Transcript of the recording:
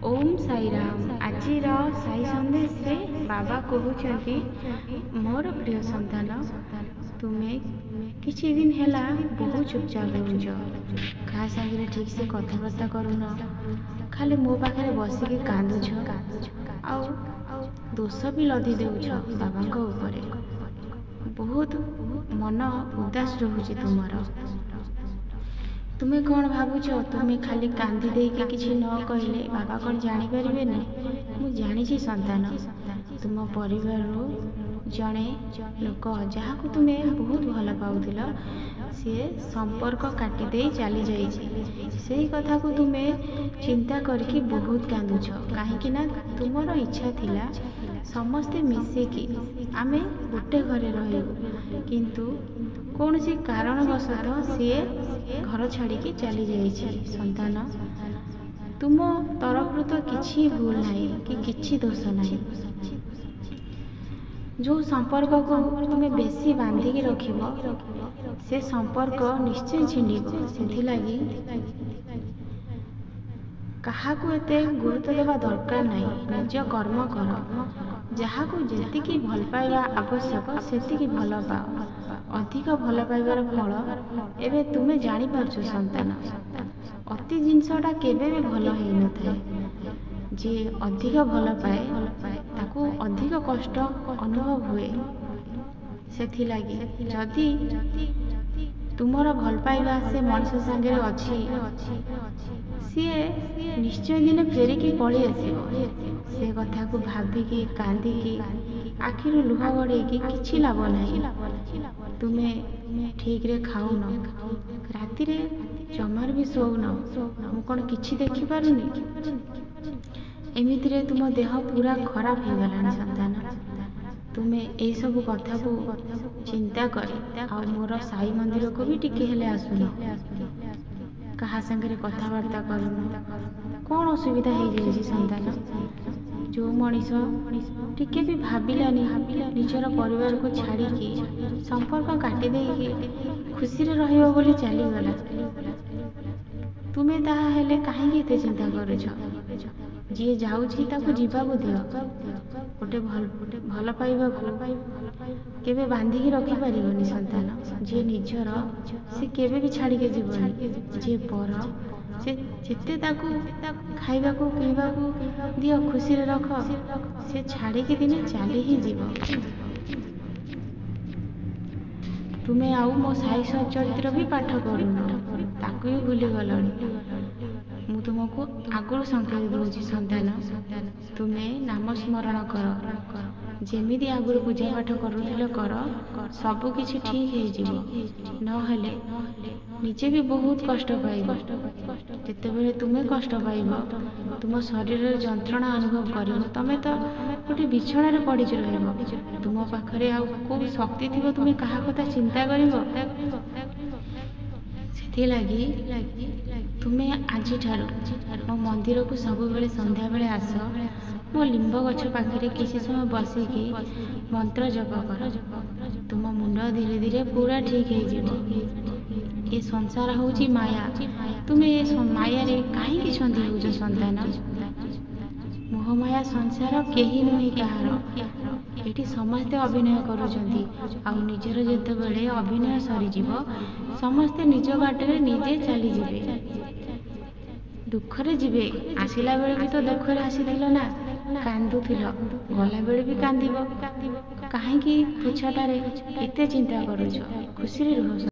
ओम साईराम आज साई संदेश रे बाबा कहते मोर प्रिय संतान तुम्हें किछि दिन हैला बहुत चुपचाप रोज क्या सागर ठीक से कथबार्ता करुन खाली मो पाखे बसिक कांदुछ आ दोष भी लदी देउछ बाबा ऊपर बहुत मन उदास रोचे तुमर तुम्हें कौन भावुच तुम्हें खाली कांदी देकी किसी न कहले बाबा कौन जानीपारे मु जानी संतान तुम परिवार जड़े लोक जहाँ को तुम्हें बहुत भल पाउल सी संपर्क काटिदे चली जाइए कथा को तुम्हें चिंता करके बहुत कांदुछ कहीं तुमर इच्छा थिला समस्ते मिसिकी आमे गोटे घरे रहू किंतु कौन सी कारणवशतः सी घर छाड़ी चली जाइए संतान तुम तरफ तो किसी भूल नहीं कि किसी दोष नहीं जो संपर्क को तुम्हें बेसी बांधिकी रखिब से संपर्क निश्चय छिंडिब से लगी कहा एते गुरुत्व देवा दरकार नहीं निज कर्म कर जहाँ को जी भल पाइबा आवश्यक से भल पाओ अधिक भल पाइबार फल एवं तुम्हें जापर संतान अति जिनसटा केबे भी भल हो न था जे अधिक भल पाए ताकू अधिक कष्ट अनुभव हुए से लगी जदि तुमर भल पाइबा से मनुष्य सांगे अच्छी सी निश्चय दिन फेरिकी पड़ी आसो से कथा को भाविकी कांदिकी आखिर लुह गड़ेकी किछि लाभ नहीं तुम्हें ठीक रे खाऊन राति रे जमार भी शोन मु कौन किछि देखि पारुनी एमिति रे तुम देह पूरा खराब हो गलानी संतान तुम्हें यही सब कथा को चिंता कर आ मोर साई मंदिर को भी टिके हेले आसुन कहा संगे कथबार्ता करूँ कौन असुविधा हो जाए संतान जो मनीष टिके भी भाविलानी निजर परिवार को छाड़ी संपर्क काटी देकी खुशी रहिबो बोली चलीगला तुम्हें ताहा हेले कहीं चिंता करुछ जी जाऊँगी ताको जीवाकू दियो गोटे भल पाइबा केबे बांधिकी रखी पारिबनी संतान जी निजर से केबे भी छाड़ी के जीवनी जे पर से जिते ताकू खाइबा को पीवा को दियो खुशी रे रख से छाड़ी के दिने चली ही जीव तुम्हें आउ मो साई चरित्र भी पाठ करून ताकू भी भूली गलनी मु तुमको आगुरी संकेत दूची संतान तुम्हें नाम स्मरण कर जेमिदी आगुरी पूजा पाठ करुथिल कर सब किछि ठीक हो नहेले निजे भी बहुत कष्ट पाइब जितेबेले तुम्हें कष्ट पाइब तुम शरीर जंत्रणा अनुभव कर तमें तो गोटे बिछण में पड़ी रह तुम पाखे आउ शक्ति थी तुम्हें क्या कथा चिंता कर लगी तुम्हें आज मो मंदिर को सब बेले संध्या बेले आस मो लिंब गछ पाखे किसी समय बसिकी मंत्र जप कर तुम मुंड धीरे धीरे पूरा ठीक हो ये संसार हूँ माया तुम्हें ये माया रे कहीं छंदी हो संतान मोहमाया संसार केही नुहे कहार एटी समस्ते अभिनय करुछंती आ निजर जेतेबेले अभिनय सरीजिव समस्ते निज बाटे निजे चली जिवे दुखरे जिवे आसिला बेले भी तो दुखरे आसीथिल ना कांदुथिल गला बेले भी कांदिब काहेकि पुछाटारे एते चिंता करुछ खुशी रे रुह।